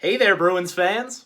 Hey there, Bruins fans!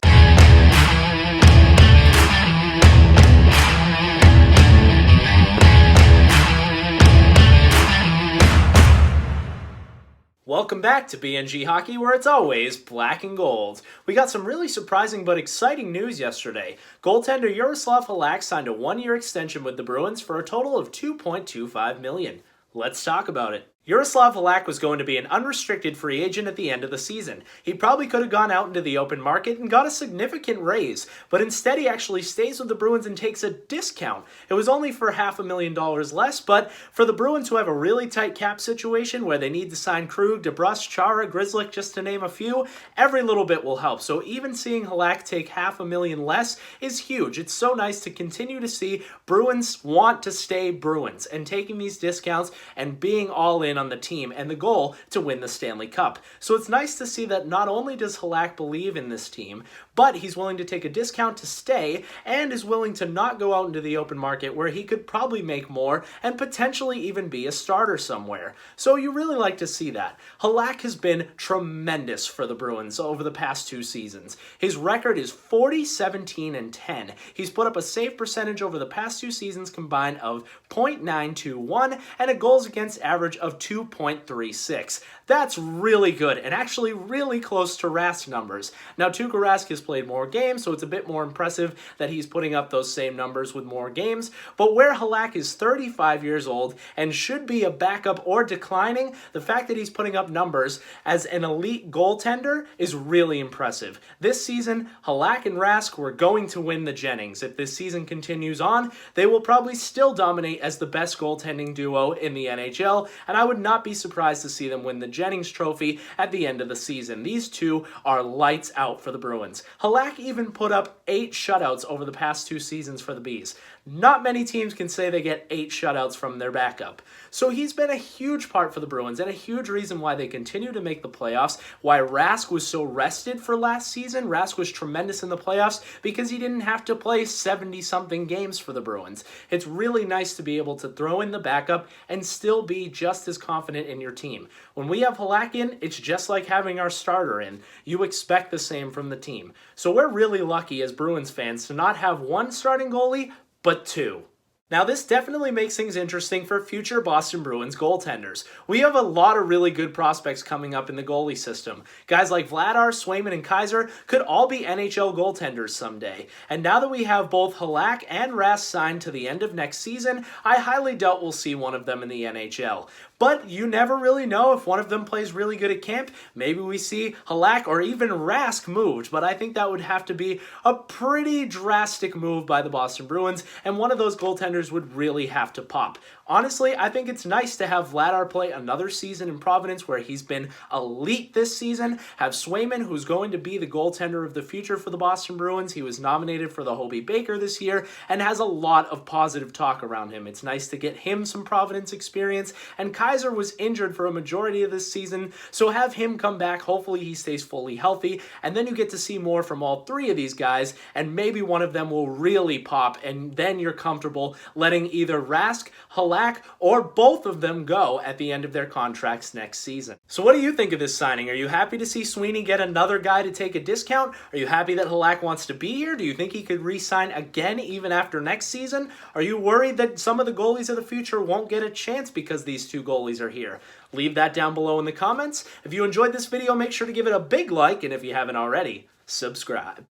Welcome back to BNG Hockey, where it's always black and gold. We got some really surprising but exciting news yesterday. Goaltender Jaroslav Halak signed a one-year extension with the Bruins for a total of $2.25 million. Let's talk about it. Jaroslav Halak was going to be an unrestricted free agent at the end of the season. He probably could have gone out into the open market and got a significant raise, but instead he actually stays with the Bruins and takes a discount. It was only for $500,000 less, but for the Bruins, who have a really tight cap situation where they need to sign Krug, DeBrusk, Chara, Grzelcyk, just to name a few, every little bit will help. So even seeing Halak take $500,000 less is huge. It's so nice to continue to see Bruins want to stay Bruins and taking these discounts and being all in on the team and the goal to win the Stanley Cup. So it's nice to see that not only does Halak believe in this team, but he's willing to take a discount to stay and is willing to not go out into the open market where he could probably make more and potentially even be a starter somewhere. So you really like to see that. Halak has been tremendous for the Bruins over the past two seasons. His record is 40-17-10. He's put up a save percentage over the past two seasons combined of .921 and a goals against average of 2.36. That's really good and actually really close to Rask numbers. Now, Tuukka Rask has played more games, so it's a bit more impressive that he's putting up those same numbers with more games. But where Halak is 35 years old and should be a backup or declining, the fact that he's putting up numbers as an elite goaltender is really impressive. This season, Halak and Rask were going to win the Jennings. If this season continues on, they will probably still dominate as the best goaltending duo in the NHL, and I would not be surprised to see them win the Jennings Trophy at the end of the season. These two are lights out for the Bruins. Halak even put up 8 shutouts over the past two seasons for the Bees. Not many teams can say they get 8 shutouts from their backup. So he's been a huge part for the Bruins and a huge reason why they continue to make the playoffs, why Rask was so rested for last season. Rask was tremendous in the playoffs because he didn't have to play 70-something games for the Bruins. It's really nice to be able to throw in the backup and still be just as confident in your team. When we have Halak in, it's just like having our starter in. You expect the same from the team. So we're really lucky as Bruins fans to not have one starting goalie, but 2. Now, this definitely makes things interesting for future Boston Bruins goaltenders. We have a lot of really good prospects coming up in the goalie system. Guys like Vladar, Swayman, and Kaiser could all be NHL goaltenders someday. And now that we have both Halak and Rask signed to the end of next season, I highly doubt we'll see one of them in the NHL. But you never really know if one of them plays really good at camp. Maybe we see Halak or even Rask moved, but I think that would have to be a pretty drastic move by the Boston Bruins, and one of those goaltenders would really have to pop. Honestly, I think it's nice to have Vladar play another season in Providence where he's been elite this season. Have Swayman, who's going to be the goaltender of the future for the Boston Bruins. He was nominated for the Hobey Baker this year and has a lot of positive talk around him. It's nice to get him some Providence experience, and Kaiser was injured for a majority of this season, so have him come back. Hopefully he stays fully healthy, and then you get to see more from all 3 of these guys, and maybe one of them will really pop, and then you're comfortable letting either Rask, Halak, or both of them go at the end of their contracts next season. So what do you think of this signing? Are you happy to see Sweeney get another guy to take a discount? Are you happy that Halak wants to be here? Do you think he could re-sign again even after next season? Are you worried that some of the goalies of the future won't get a chance because these 2 goalies are here? Leave that down below in the comments. If you enjoyed this video, make sure to give it a big like, and if you haven't already, subscribe.